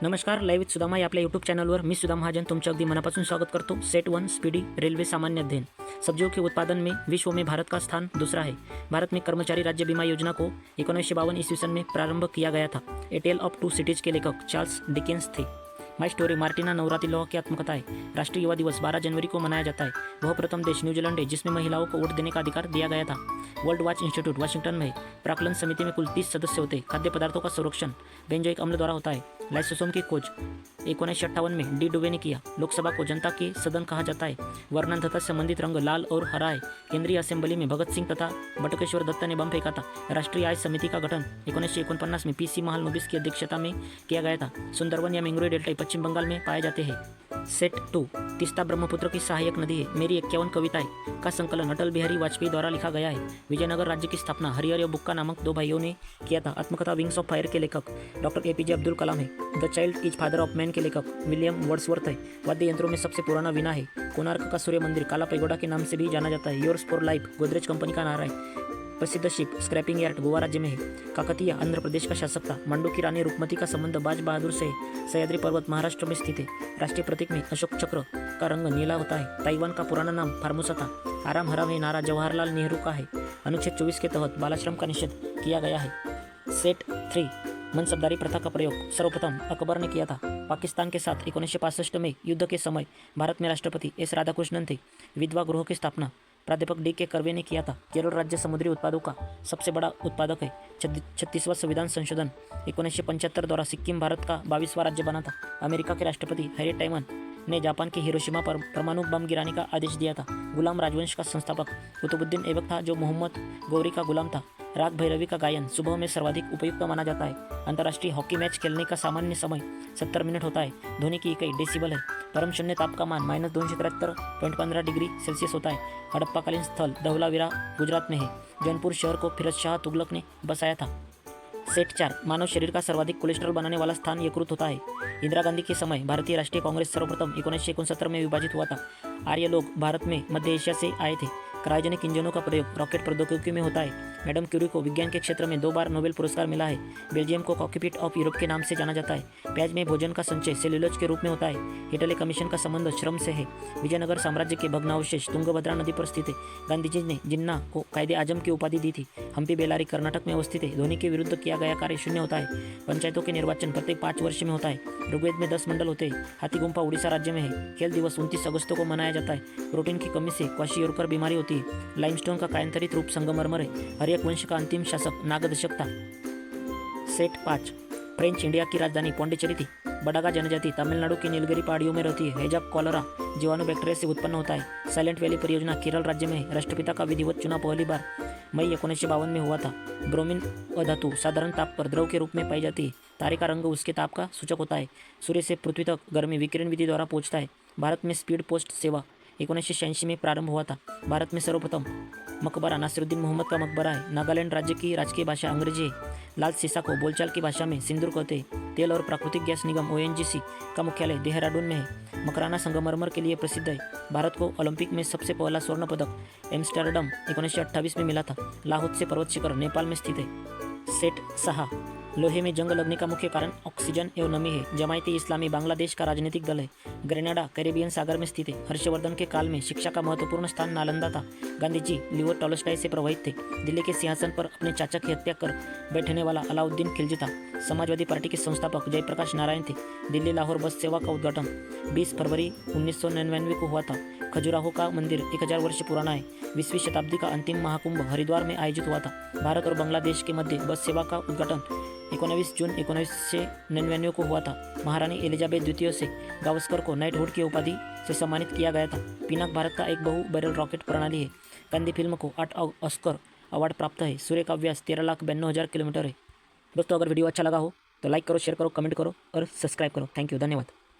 नमस्कार, live with Sudama या आपल्या यूट्यूब चॅनलवर मी सुदाम महाजन तुमचे अगदी मनापासून स्वागत करतो। सेट 1 स्पीडी रेलवे सामान्य अध्ययन। सब्जियों के उत्पादन में विश्व में भारत का स्थान दूसरा है। भारत में कर्मचारी राज्य बीमा योजना को 1952 ईस्वी सन में प्रारंभ किया गया था। ए टेल ऑफ टू सिटीज के लेखक चार्ल्स डिकेंस थे। माई स्टोरी मार्टिना नवरातिलोवा की आत्मकथा है। राष्ट्रीय युवा दिवस 12 जनवरी को मनाया जाता है। वह प्रथम देश न्यूजीलैंड है जिसमें महिलाओं को वोट देने का अधिकार दिया गया था। वर्ल्ड वॉच इंस्टीट्यूट वाशिंगटन में है। प्राक्कलन समिति में कुल 30 सदस्य होते। खाद्य पदार्थों का संरक्षण बेंजोइक अम्ल द्वारा होता है। लाइसोसोम की खोज 1958 में डी डुवे ने किया। लोकसभा को जनता के सदन कहा जाता है। वर्णन तथा संबंधित रंग लाल और हरा है। केंद्रीय असेंबली में भगत सिंह तथा बटुकेश्वर दत्त ने बम फेंका था। राष्ट्रीय आय समिति का गठन 1949 में पीसी महालनोबिस की अध्यक्षता में किया गया था। सुंदरवन या मैंग्रोव डेल्टा पश्चिम बंगाल में पाए जाते हैं। सेट 2 तीस्ता ब्रह्मपुत्र की सहायक नदी है। मेरी 51 कविताएं का संकलन अटल बिहारी वाजपेयी द्वारा लिखा गया है। विजयनगर राज्य की स्थापना हरिहर बुक्का नामक 2 भाइयों ने किया था। आत्मकथा विंग्स ऑफ फायर के लेखक डॉक्टर एपीजे अब्दुल कलाम है। The child is father of man के लेखक विलियम वर्ड्सवर्थ है। वाद्य यंत्रों में सबसे पुराना वीणा है। कोणार्क का सूर्य मंदिर काला पैगोडा के नाम से भी जाना जाता है। Yours for life Godrej company का नारा है। प्रसिद्ध शिप स्क्रैपिंग यार्ड गोवा राज्य में है। काकतीय आंध्र प्रदेश का शासक था। मांडू की रानी रुकमती का संबंध बाज बहादुर से है। सह्याद्री पर्वत महाराष्ट्र में स्थित है। राष्ट्रीय प्रतीक में अशोक चक्र का रंग नीला होता है। ताइवान का पुराना नाम फार्मोसा था। आराम हराम है नारा जवाहरलाल नेहरू का है। अनुच्छेद 24 के तहत बालाश्रम का निषेध किया गया है। सेट 3 मनसबदारी प्रथा का प्रयोग सर्वप्रथम अकबर ने किया था। पाकिस्तान के साथ 1965 में युद्ध के समय भारत में राष्ट्रपति एस राधाकृष्णन थे। विधवा गृह की स्थापना प्राध्यापक डी के कर्वे ने किया था। केरल राज्य समुद्री उत्पादों का सबसे बड़ा उत्पादक है। 36वां संविधान संशोधन 1975 द्वारा सिक्किम भारत का 22वां राज्य बना था। अमेरिका के राष्ट्रपति हैरी ट्रूमन ने जापान के हिरोशिमा पर परमाणु बम गिराने का आदेश दिया था। गुलाम राजवंश का संस्थापक कुतुबुद्दीन ऐबक था जो मोहम्मद गौरी का गुलाम था। राग भैरवी का गायन सुबह में सर्वाधिक उपयुक्त माना जाता है। अंतर्राष्ट्रीय हॉकी मैच खेलने का सामान्य समय 70 मिनट होता है। ध्वनि की इकाई डेसिबल है। परम शून्य ताप का मान -273.15 डिग्री सेल्सियस होता है। हड़प्पाकालीन स्थल धवलावीरा गुजरात में है। जौनपुर शहर को फिरोज शाह तुगलक ने बसाया था। सेट 4 मानव शरीर का सर्वाधिक कोलेस्ट्रॉल बनाने वाला स्थान यकृत होता है। इंदिरा गांधी के समय भारतीय राष्ट्रीय कांग्रेस सर्वप्रथम 1969 में विभाजित हुआ था। आर्य लोग भारत में मध्य एशिया से आए थे। क्रायोजेनिक इंजनों का प्रयोग रॉकेट प्रौद्योगिकी में होता है। मैडम क्यूरी को विज्ञान के क्षेत्र में 2 बार नोबेल पुरस्कार मिला है। बेल्जियम को कॉकपिट ऑफ यूरोप के नाम से जाना जाता है। प्याज में भोजन का संचय सेल्यूलोज के रूप में होता है। इटली कमीशन का संबंध श्रम से है। विजयनगर साम्राज्य के भग्नावशेष तुंगभद्रा नदी पर स्थित है। गांधी जी ने जिन्ना को कायदे आजम की उपाधि दी थी। हम्पी बेलारी कर्नाटक में अवस्थित है। ध्वनि के विरुद्ध किया गया कार्य शून्य होता है। पंचायतों के निर्वाचन प्रत्येक 5 वर्ष में होता है। ऋग्वेद में 10 मंडल होते हैं। हाथीगुम्फा उड़ीसा राज्य में है। खेल दिवस 29 अगस्त को मनाया जाता है। प्रोटीन की कमी से क्वाशियोरकर बीमारी होती है। लाइमस्टोन का कायांतरित रूप संगमरमर है। हर्यक वंश का अंतिम शासक नागदशक था। सेट 5 फ्रेंच इंडिया की राजधानी पौंडीचेरी थी। बडागा जनजाति तमिलनाडु की नीलगिरी पहाड़ियों में रहती है। हैजा कॉलरा जीवाणु बैक्टीरिया से उत्पन्न होता है। साइलेंट वैली परियोजना केरल राज्य में है। राष्ट्रपिता का विधिवत चुनाव पहली बार मई 1952 में हुआ था। ब्रोमीन अधातु साधारण ताप पर द्रव के रूप में पाई जाती है। तारे का रंग उसके ताप का सूचक होता है। सूर्य से पृथ्वी तक गर्मी विकिरण विधि द्वारा पहुंचता है। भारत में स्पीड पोस्ट सेवा 1986 में प्रारंभ हुआ था। भारत में सर्वप्रथम मकबरा नासिरुद्दीन मोहम्मद का मकबरा है। नागालैंड राज्य की राजकीय भाषा अंग्रेजी है। लाल सीसा को बोलचाल की भाषा में सिंदूर कहते हैं। तेल और प्राकृतिक गैस निगम ओएनजीसी का मुख्यालय देहरादून में है। मकराना संगमरमर के लिए प्रसिद्ध है। भारत को ओलंपिक में सबसे पहला स्वर्ण पदक एम्स्टर्डम 1928 में मिला था। लाहौद से पर्वत शिखर नेपाल में स्थित है। सेट 6 लोहे में जंग लगने का मुख्य कारण ऑक्सीजन एवं नमी है। जमायती इस्लामी बांग्लादेश का राजनीतिक दल है। ग्रेनाडा कैरेबियन सागर में स्थित है। हर्षवर्धन के काल में शिक्षा का महत्वपूर्ण स्थान नालंदा था। गांधी जी लियो टॉलस्टॉय से प्रभावित थे। दिल्ली के सिंहासन पर अपने चाचा की हत्या कर बैठने वाला अलाउद्दीन खिलजी था। समाजवादी पार्टी के संस्थापक जयप्रकाश नारायण थे। दिल्ली लाहौर बस सेवा का उद्घाटन 20 फरवरी 1999 को हुआ था। खजुराहो का मंदिर 1000 वर्ष पुराना है। 20वीं शताब्दी का अंतिम महाकुंभ हरिद्वार में आयोजित हुआ था। भारत और बांग्लादेश के मध्य बस सेवा का उद्घाटन 19 जून 1999 को हुआ था। महारानी एलिजाबेथ द्वितीय से गावस्कर को नाइटहुड की उपाधि से सम्मानित किया गया था। पिनाक भारत का एक बहु बैरल रॉकेट प्रणाली है। गांधी फिल्म को 8 ऑस्कर अवार्ड प्राप्त है। सूर्य का व्यास 13,92,000 किलोमीटर है। दोस्तों, अगर वीडियो अच्छा लगा हो तो लाइक करो, शेयर करो, कमेंट करो और सब्सक्राइब करो। थैंक यू, धन्यवाद।